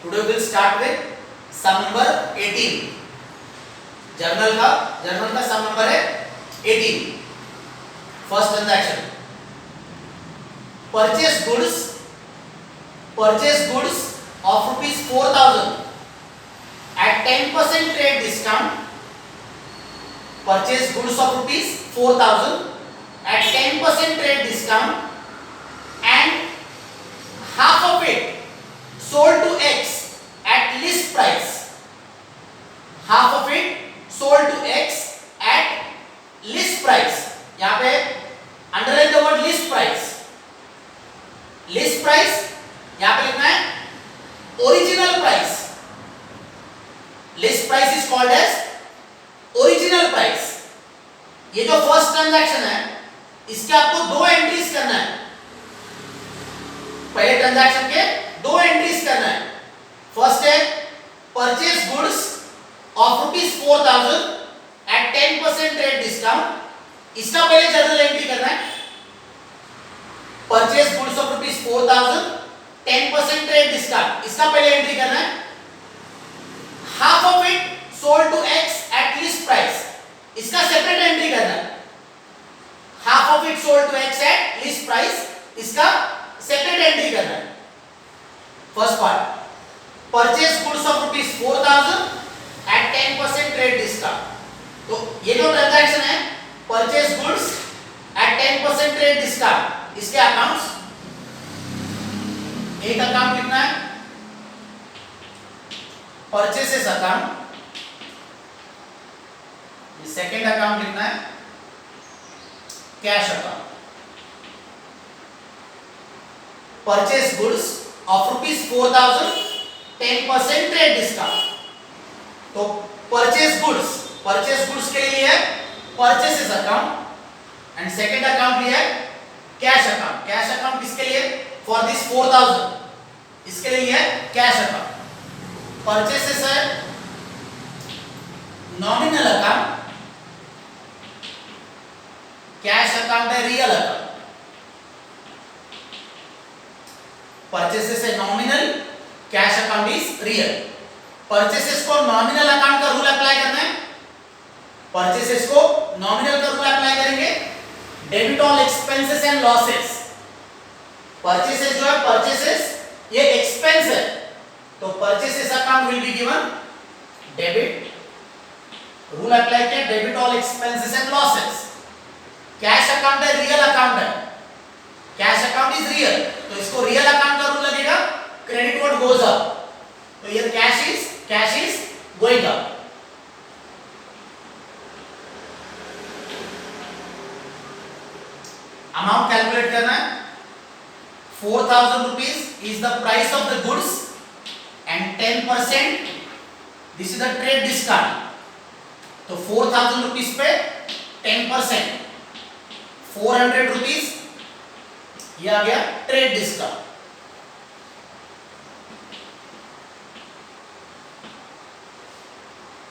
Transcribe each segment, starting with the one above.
Today we will start with sum number 18. Journal का सम number है 18. First transaction, purchase goods of rupees 4000 at 10% trade discount. Purchase goods of rupees 4000 at 10% trade discount and half of it sold to X at list price. Half of it sold to X at list price. यहाँ पे underline the word list price. List price यहाँ पे लिखना है original price. List price is called as original price. ये जो first transaction है इसके आपको दो एंट्रीज करना है. पहले ट्रांजैक्शन के दो एंट्रीज करना है. फर्स्ट है purchase goods of rupees 4000 at 10% trade discount. इसका पहले जर्नल एंट्री करना है. Purchase goods of rupees 4000 10% trade discount, इसका पहले एंट्री करना है. Half of it sold to X at list price, इसका सेपरेट एंट्री करना है. Half of it sold to X at list price, इसका सेपरेट एंट्री करना है. First part, purchase goods of rupees 4000 at 10% trade discount. तो ये जो transaction है purchase goods at 10% trade discount, इसके अकाउंट्स एक अकाउंट लिखना है परचेसेस अकाउंट, सेकेंड अकाउंट लिखना है cash account. Purchase goods of rupees 4000 10% trade discount. तो परचेस गुड्स के लिए है purchases account and second account लिया है कैश अकाउंट. कैश अकाउंट किसके लिए? फॉर दिस 4000, इसके लिए है कैश अकाउंट. परचेसेस है नॉमिनल अकाउंट, कैश अकाउंट है रियल अकाउंट. परचेसेस है nominal, cash account is real. Purchases को नॉमिनल अकाउंट का रूल अप्लाई करना है. परचेसेस को नॉमिनल का रूल अप्लाई करेंगे. Debit all expenses and losses. Purchases जो है परचेसेस ये एक्सपेंस है, तो purchases account will be given debit. Rule apply किया debit all expenses and losses. Cash account है रियल अकाउंट है, कैश अकाउंट इज रियल, तो इसको रियल अकाउंट का रूल लगेगा. क्रेडिट वर्ड गोज अप, तो ये cash is going up. Amount calculate करना है. 4000 rupees is the price of the goods and 10% this is the trade discount. तो 4000 rupees पे 10% 400 rupees ये आ गया ट्रेड डिस्काउंट.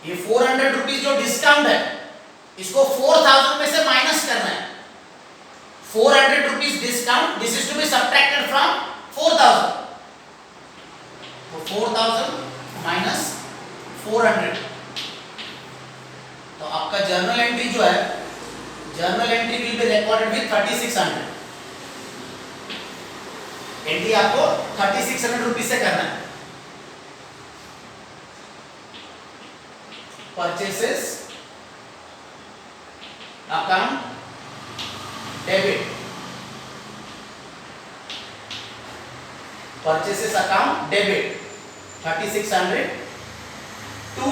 ये 400 rupees जो डिस्काउंट है इसको 4000 में से माइनस करना है. 400 rupees discount, this is to be subtracted from 4000. तो 4000 minus 400. तो आपका जर्नल एंट्री जो है, journal entry will be recorded with 3600. Entry आपको 3600 रुपीज से करना है. Purchases account debit. Purchases account debit 3600 to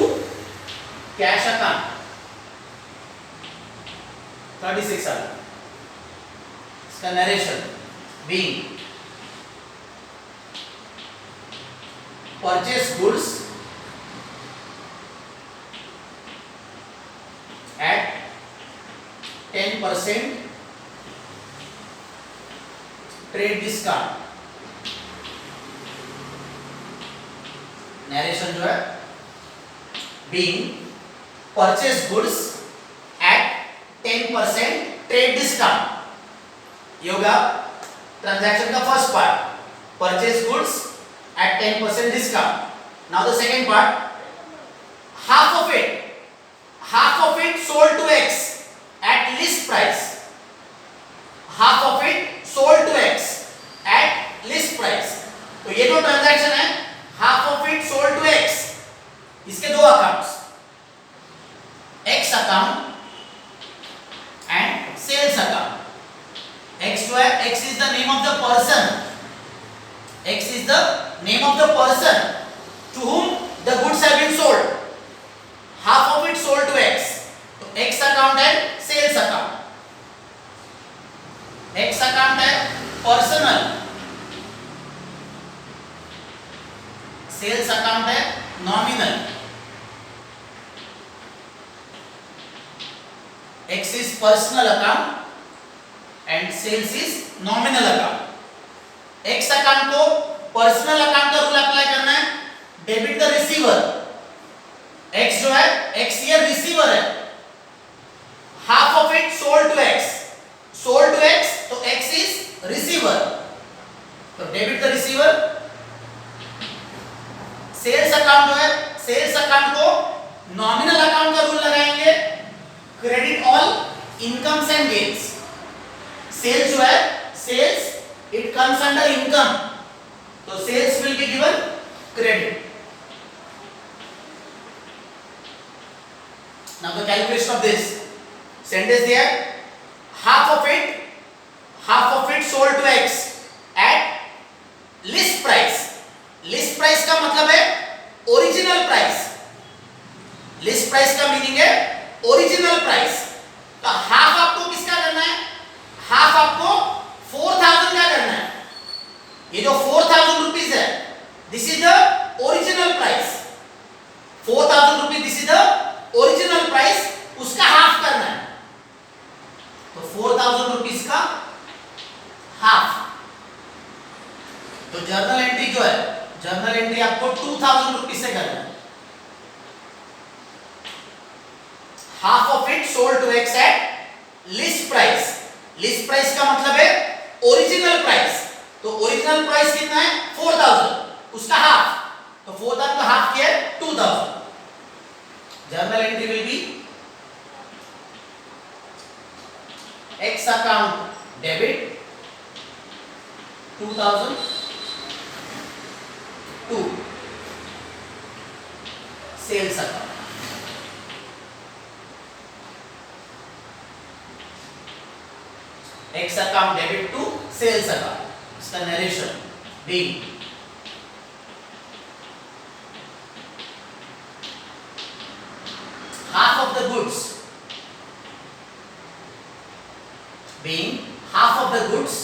cash account 3600. इसका narration being purchase goods at 10% trade discount. Narration जो है being purchase goods at 10% trade discount. ये होगा transaction का first part, purchase goods at 10% discount. Now the second part, half of it sold to X at list price. Half of it sold to X at list price. तो ये जो transaction है, half of it sold to X, इसके दो accounts, X account and sales account. X जो है, X is the name of the person. X is the name of the person to whom the goods have been sold. Half of it sold to X. तो X account है sales account. X account है personal. Sales account है nominal. X is personal account and sales is nominal account. X account को personal account का rule apply करना है, debit the receiver. X जो है, X ये रिसीवर है. Half of it sold to X. Sold to X, तो X is receiver. तो debit the receiver. Sales account जो है, सेल्स अकाउंट को नॉमिनल अकाउंट का रूल लगाएंगे, credit all incomes and gains. Sales जो है, sales it comes under income, तो sales will be given credit. Now the calculation of this sentence there, half of it sold to X at list price. List price का मतलब है original price. List price का meaning है original price. तो half आपको किसका करना है? हाफ आपको 4000 का करना है. ये जो 4000 रुपीज है, this is the original price. 4000 rupees, this is the original price, उसका हाफ करना है. तो 4000 रुपीज का हाफ. तो जर्नल एंट्री जो है, जर्नल एंट्री आपको 2000 रुपीज से करना है. Half of it sold to X at list price. List price का मतलब है ओरिजिनल प्राइस. तो ओरिजिनल प्राइस कितना है? 4000, उसका हाफ. तो 4000 का हाफ किया है 2000. Journal entry will be X account debit 2000 to sales account. X account debit to sales account. इसका narration being half of the goods, being half of the goods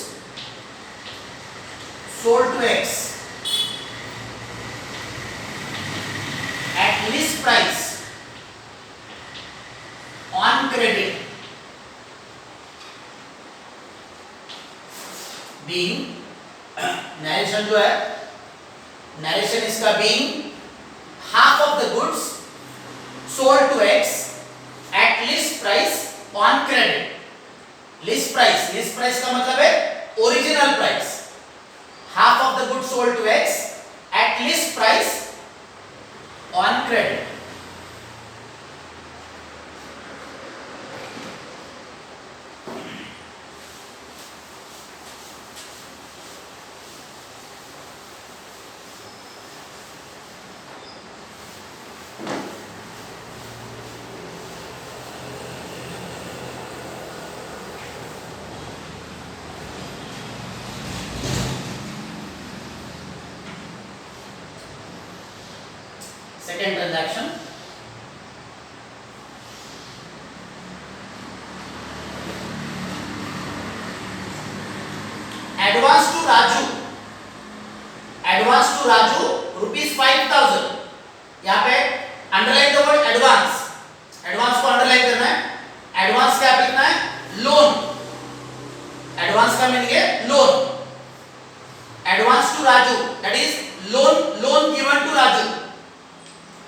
sold to X at list price on credit, being narration जो है, narration इसका being half of the goods sold to X at list price on credit. List price का मतलब है original price. Half of the goods sold to X at list price on credit. Second transaction, advance to Raju, rupees 5000. यहाँ पे underline the word advance. Advance को underline करना है. Advance क्या लिखना है? लोन. एडवांस का मीनिंग है loan. Advance to Raju, that is loan given to Raju.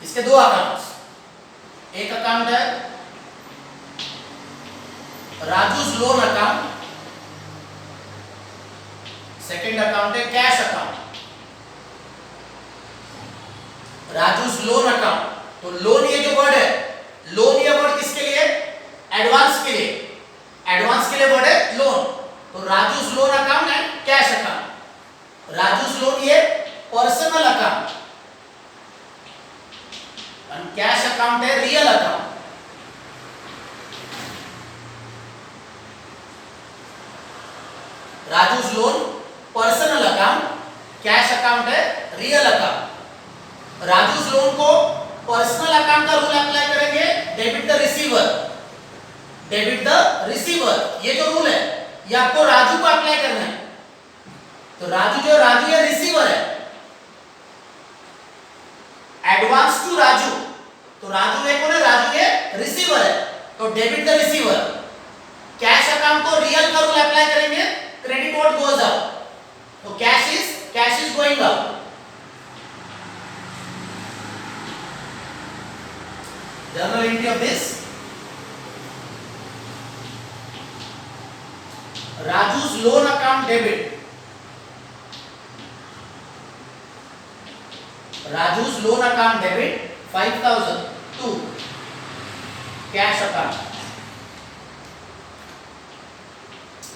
इसके दो अकाउंट्स, एक अकाउंट है Raju's loan account, second account है cash account. Raju's loan account. तो लोन ये जो वर्ड है, लोन ये वर्ड किसके लिए? एडवांस के लिए। एडवांस के लिए वर्ड है लोन। तो Raju's loan account and cash account. Raju's loan ये personal account and cash account है real account. Raju's loan personal account, cash account है रियल अकाउंट। राजूस लोन को पर्सनल अकाउंट का रूल अप्लाई करेंगे, debit the receiver. Debit the receiver ये जो rule है ये आपको राजू को अप्लाई करना है। तो राजू ये रिसीवर है, एडवांस टू राजू। तो राजू ये कौन है? राजू ये रिसीवर है, तो debit the receiver. Cash account को रियल का रूल अप्लाई करेंगे, क्रेडिट व्हाट गोज आउट। तो cash is going out. Journal entry of this. Raju's loan account debit. Raju's loan account debit 5,000 to cash account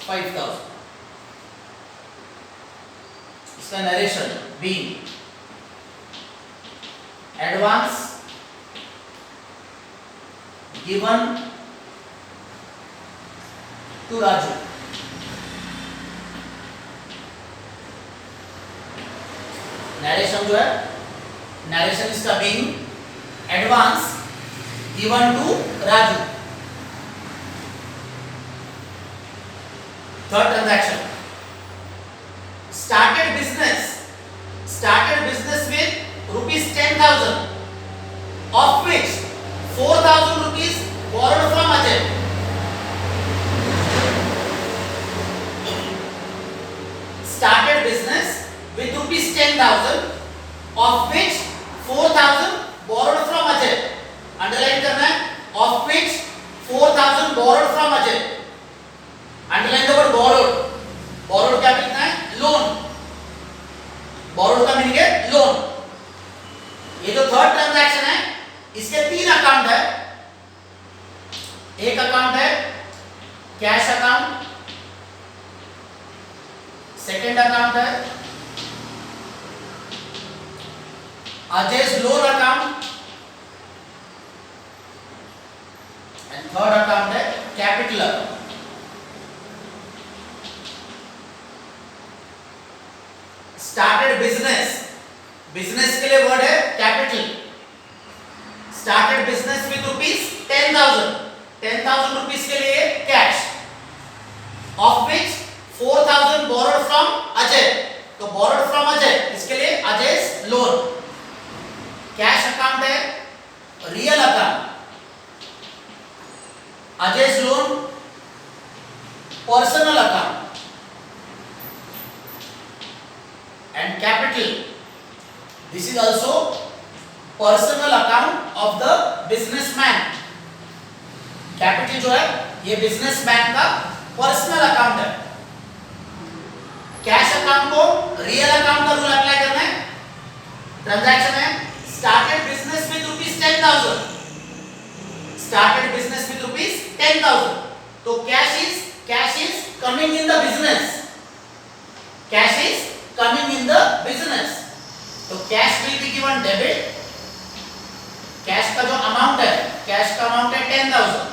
5,000. इसका narration B. Advance given to Raju. Narration जो है, narration इसका being advance given to Raju. Third transaction, started business with rupees 10,000, of which 4,000 rupees borrowed from Ajay. Started business with rupees 10,000, of which 4,000 borrowed from Ajay. Underline करना है, of which 4,000 borrowed from Ajay. Underline the word borrowed. Borrowed क्या लिखना है? Loan. borrowed का meaning है loan. ये जो third transaction है इसके 3 अकाउंट है। एक अकाउंट है कैश अकाउंट, सेकंड अकाउंट है Ajay's loan account and third account है कैपिटल अकाउंट। स्टार्टेड बिजनेस के लिए वर्ड है capital. Started business with rupees 10,000 rupees के लिए cash, of which 4,000 borrowed from Ajay. तो बोरोड फ्रॉम अजय इसके लिए अजय's लोन। कैश अकाउंट है real account, Ajay's loan personal account and capital, this is also personal account of the businessman. Capital जो है ये businessman का पर्सनल अकाउंट है। कैश अकाउंट को रियल अकाउंट का रूल अप्लाई करना है। ट्रांजैक्शन है started business with rupees 10,000, started business with rupees 10,000। तो cash is coming in the business, cash is coming in the business. तो cash will be given debit. Cash का जो amount है, cash का amount है 10,000,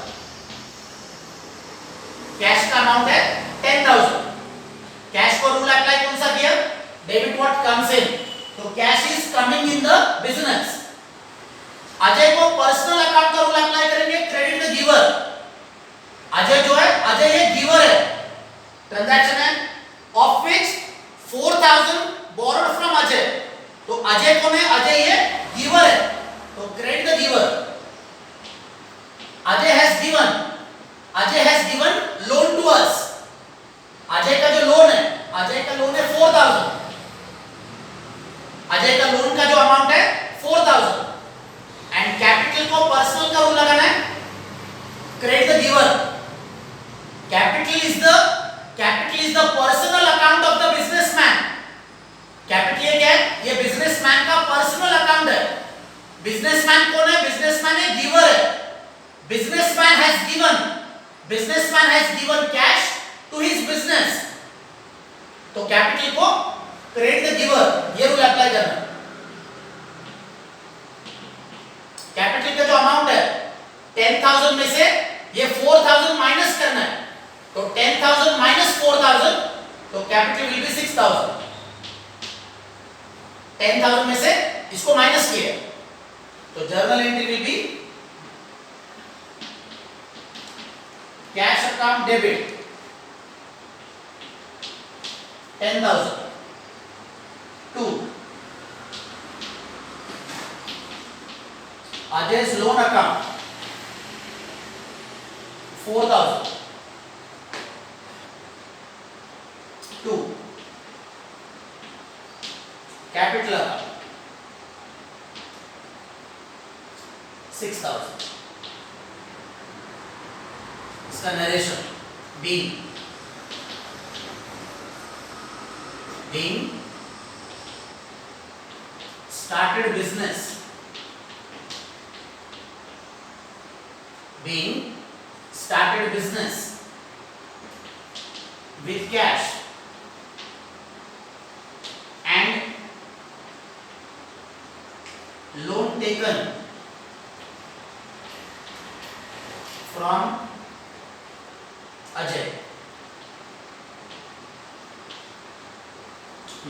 कैश का amount है 10,000। Cash को रूल अप्लाई कौन सा किया? Debit what comes in. तो cash is coming in the business. Ajay को पर्सनल अकाउंट का रूल अप्लाई करेंगे, क्रेडिट द गिवर। अजय जो है, अजय ये गिवर है। ट्रांजैक्शन है of which 4,000 borrowed from Ajay. तो अजय कौन है? अजय ये गिवर है, तो credit the giver. Ajay has given loan to us. Ajay का जो लोन है, अजय का लोन है 4,000। अजय का लोन का जो अमाउंट है 4,000 एंड कैपिटल को पर्सनल का रूल लगाना है, credit the giver. Capital is the personal account of the businessman. Capital ये क्या है? ये बिजनेसमैन का पर्सनल अकाउंट है। बिजनेसमैन कौन है? बिजनेसमैन है गिवर है. Businessman has given cash to his business. तो कैपिटल को क्रेडिट द गिवर, ये रूल अप्लाई करना. कैपिटल का जो अमाउंट है 10,000 में से ये 4,000 माइनस करना है. तो 10,000 माइनस 4,000, तो कैपिटल विल बी 6,000. 10,000 में से इसको माइनस किया, तो journal entry will be cash account debit 10,000 to Ajay's loan account 4,000 to capital account 6,000. इसका narration being started business, being started business with cash and loan taken from Ajay.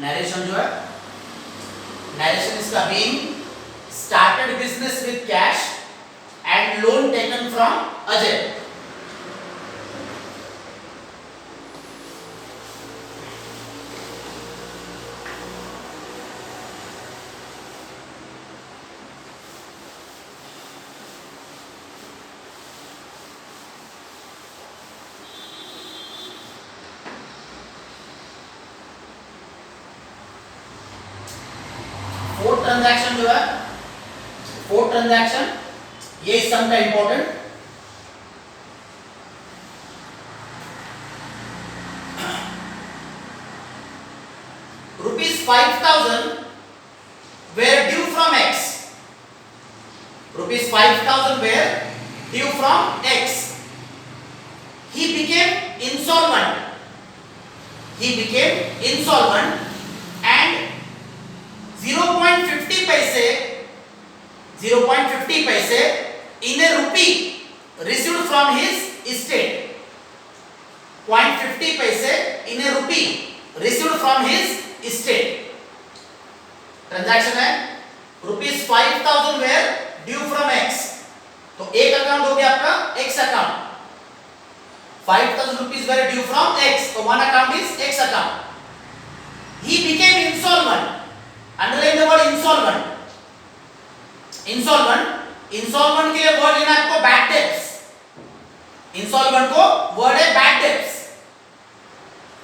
Narration जो है, narration इसका being started business with cash and loan taken from Ajay. Fourth transaction जो है, fourth transaction ये इस सम का important. ₹5,000 were due from X. ₹5,000 were due from X. He became insolvent. And 0.50 paise in a rupee received from his estate. 0.50 paise in a rupee received from his estate. Transaction है ₹5,000 were due from X. तो एक account हो गया आपका X account. 5,000 rupees were due from X. तो one account is X account. He became insolvent. Underline the word insolvent. Insolvent के लिए word लेना आपको बैड डेब्ट्स. इंसॉल्वेंट को वर्ड है बैड डेब्ट्स.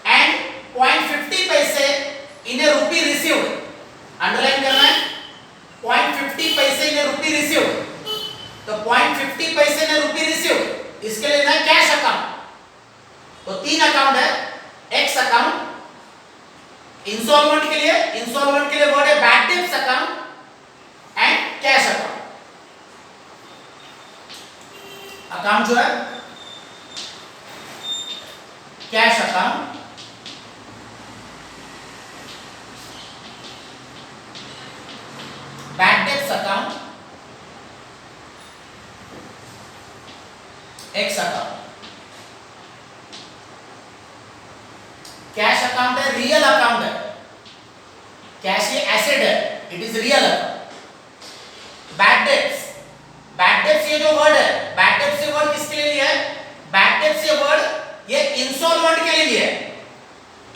एंड 0.50 पैसे इन ए रूपी रिसीव्ड. अंडरलाइन करना है 0.50 पैसे इन ए रूपी रिसीव्ड. तो 0.50 पैसे इन ए रूपी रिसीव्ड, इसके लिए लेना है कैश अकाउंट. तो तीन अकाउंट है. एक्स अकाउंट इंसॉल्वेंट के लिए वर्ड है bad debts account and cash account. Account जो है cash account, bad debts account, x account. Cash account है रियल अकाउंट है. कैश ये एसेट है, it is real account. Bad debts ये जो वर्ड है, बैड डेब्ट्स ये वर्ड किसके लिए लिया है? बैड डेब्ट्स ये वर्ड ये इंसॉल्वेंट के लिए लिया है.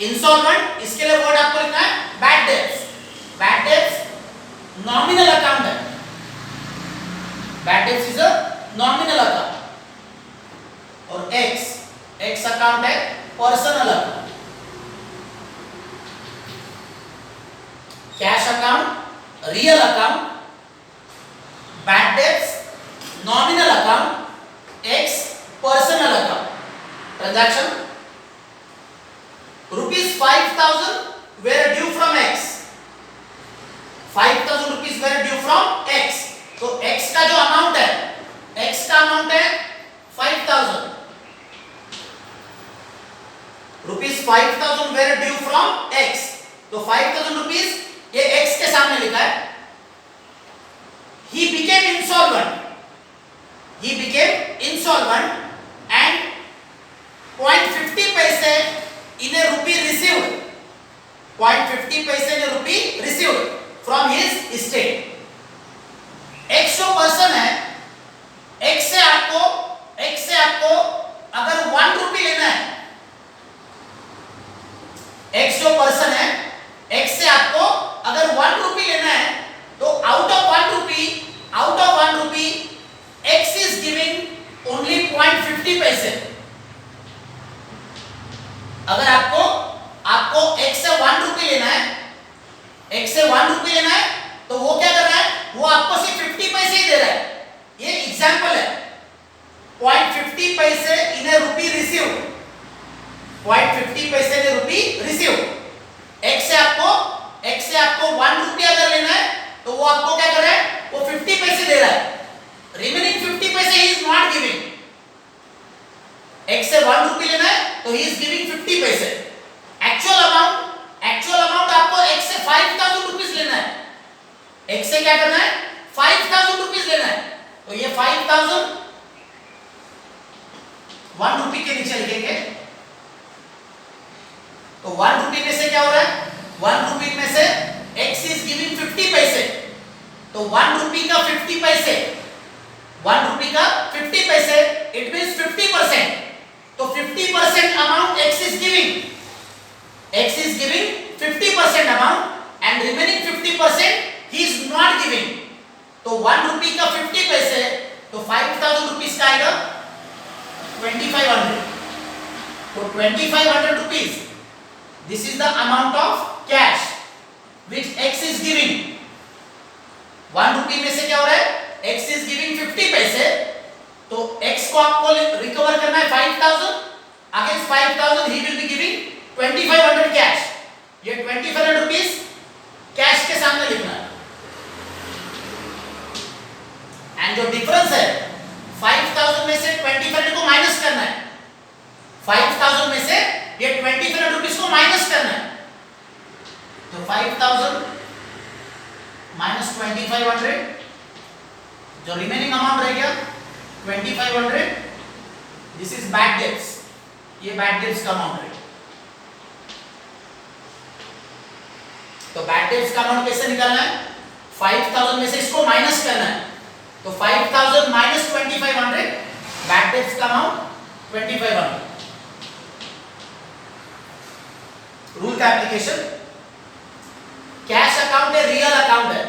इंसॉल्वेंट, इसके लिए वर्ड आपको लिखना है bad debts. Bad debts nominal account है. Bad debts is a nominal account. और एक्स अकाउंट है personal account. Cash account real account, bad debts nominal account, X personal account. Transaction ₹5,000 were due from X. 5,000 rupees were due from X. were due from X. तो 5,000 rupees ये X के सामने लिखा है. He became insolvent. He became insolvent and 0.50 paise in a rupee received. 0.50 paise in a rupee received from his estate. X जो person है, X से आपको अगर 1 रुपी लेना है, X जो पर्सन है, X से आपको अगर 1 रुपी लेना है, तो out of 1 rupee X is giving only 0.50 पैसे. अगर आपको X से 1 रुपी लेना है, तो वो क्या कर रहा है, वो आपको सिर्फ 50 पैसे ही दे रहा है. ये एग्जांपल है. 0.50 पैसे इन ए रुपी रिसीव. 0.50 पैसे इन ए रुपी रिसीव. X से आपको 1 रुपया अगर लेना है, तो वो आपको क्या कर रहा है, वो 50 पैसे दे रहा है. रिमेनिंग 50 पैसे he is not giving. X से 1 रुपी लेना है, तो ही इज गिविंग 50 पैसे. एक्चुअल अमाउंट आपको X से 5,000 रुपीस लेना है. X से क्या करना है, 5,000 रुपीस लेना है. तो ये 5,000 1 रुपी के नीचे लिखेंगे. तो 1 रुपी में से क्या हो रहा है, 1 रुपी में से X is giving 50 पैसे. तो 1 रुपी का 50 पैसे, 1 रुपी का 50 पैसे, इट मींस 50%. तो 50% amount X is giving 50% amount and remaining 50% he is not giving. तो 1 रुपी का 50 पैसे, तो 5,000 रुपीस का आएगा 2,500. तो 2,500 rupees, this is the amount of cash which X is giving. 1 रुपी में से क्या हो रहा है, X is giving 50 पैसे. तो X को आपको रिकवर करना है 5,000. Against 5,000 he will be giving 2,500 cash. ये 2,500 रुपीस कैश के सामने लिखना है. एंड जो डिफरेंस है, 5,000 में से 2,500 को माइनस करना है. 5,000 में से ये 2,500 रुपीस को माइनस करना है. तो 5,000 माइनस 2,500, जो रिमेनिंग अमाउंट रह गया 2,500. This is bad debts. ये बैड डेट्स का अमाउंट है. तो बैड डेट्स का अमाउंट कैसे निकालना है, 5,000 में से इसको माइनस करना है. तो 5,000 माइनस 2,500, बैड डेट्स का अमाउंट 2,500. रूल का एप्लीकेशन, कैश अकाउंट है, रियल अकाउंट है.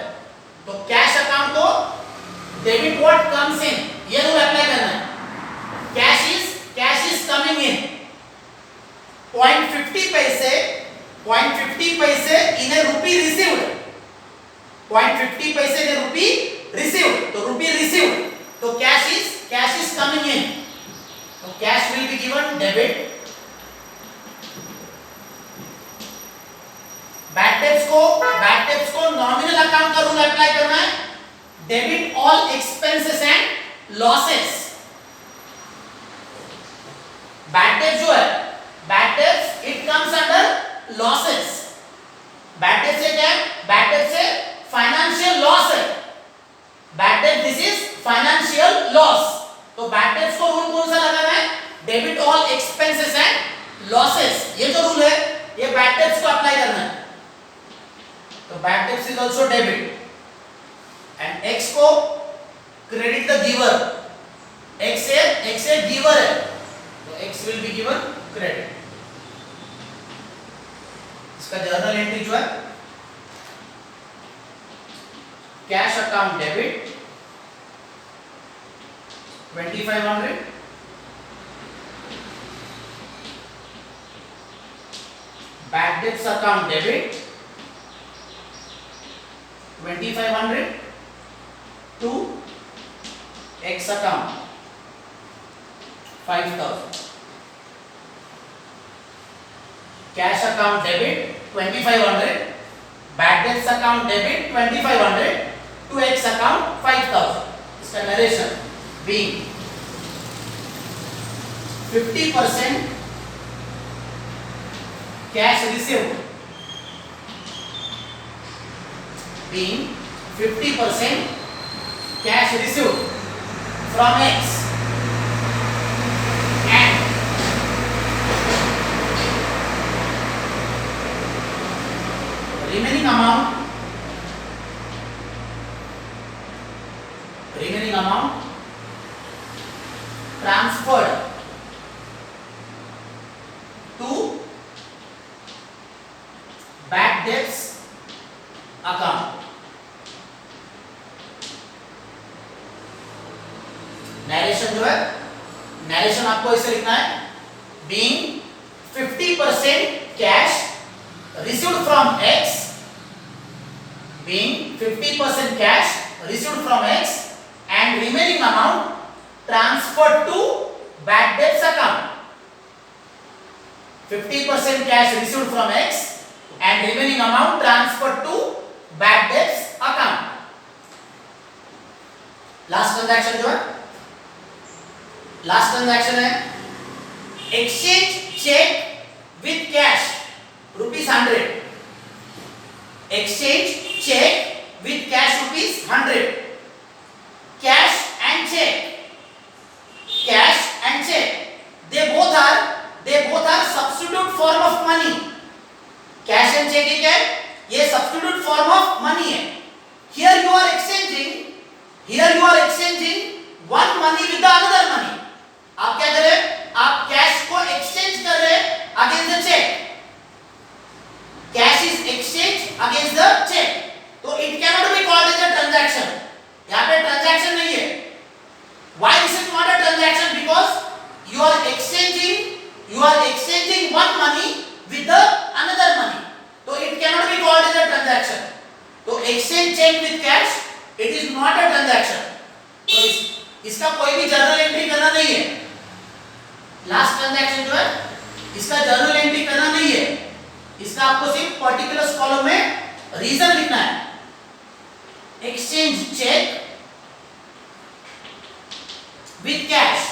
तो कैश अकाउंट को डेबिट व्हाट कम्स इन, ये रूल अप्लाई करना है. कैश इज कमिंग इन 0.50 पैसे इन ए रुपी रिसीव्ड. 0.50 पैसे इन ए रुपी रिसीव्ड. तो रुपी रिसीव्ड, तो कैश इज कमिंग इन. तो cash will be given debit. Bad debts को नॉमिनल अकाउंट का रूल अप्लाई करना है. Debit all expenses and losses. Bad डेब्ट जो है, bad debts it comes under losses. Bad डेब्ट से क्या है, बैड डेब्ट से फाइनेंशियल लॉस है. बैड डेब्ट दिस इज फाइनेंशियल लॉस. तो बैड डेब्ट्स को रूल कौन सा लगाना है, debit all expenses and losses. ये जो रूल है, ये बैड डेब्ट्स को अप्लाई करना है. तो bad debts is also debit. And X को क्रेडिट द गिवर. X से गिवर है, तो X will be given credit. इसका जर्नल एंट्री जो है, cash account debit 2,500, bad debts account debit 2,500 to X account 5,000. Cash account debit 2,500, bad debts account debit 2,500 to X account 5,000. इसका narration being 50% cash received being 50% cash received from X and remaining amount transferred to bad debts account. Narration जो है, narration आपको इसे लिखना है being 50% cash received from X, being 50% cash received from X and remaining amount transferred to bad debts account. 50% cash received from X and remaining amount transferred to bad debts account. Last transaction जो है, last transaction है exchange cheque with cash ₹100, exchange cheque with cash ₹100, cash and cheque, cash and cheque, they both are substitute form of money. Cash and cheque क्या है? ये substitute form of money है. Here you are exchanging one money with the another money. आप क्या कर रहे हैं? आप कैश को एक्सचेंज कर रहे हैं against the cheque. Cash is exchange against the cheque. तो it cannot be called as a transaction. यहाँ पे ट्रांजैक्शन नहीं है. Why this is not a transaction? Because you are exchanging one money with the another money. So it cannot be called as a transaction. तो exchange check with cash, it is not a transaction. तो इसका कोई भी journal entry करना नहीं है. Last transaction जो है इसका जर्नल एंट्री करना नहीं है. इसका आपको सिर्फ पर्टिकुलर्स कॉलम में रीजन लिखना है. Exchange cheque with cash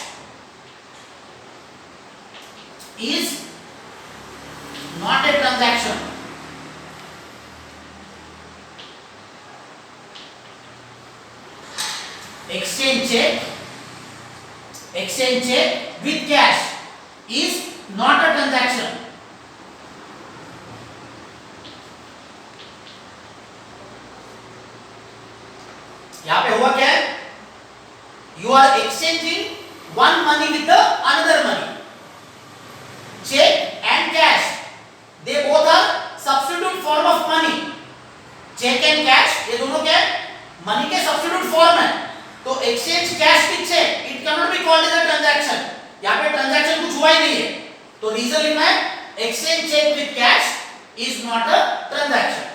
is not a transaction. Exchange check with cash is not a transaction. यहां पे हुआ क्या है? You are exchanging one money with the another money. Check and cash, they both are substitute form of money. Check and cash ये दोनों क्या है? Money के substitute form है. तो exchange cash with check, it cannot be called as a transaction. यहाँ पे transaction कुछ हुआ ही नहीं है. तो reason लिखना है exchange check with cash is not a transaction.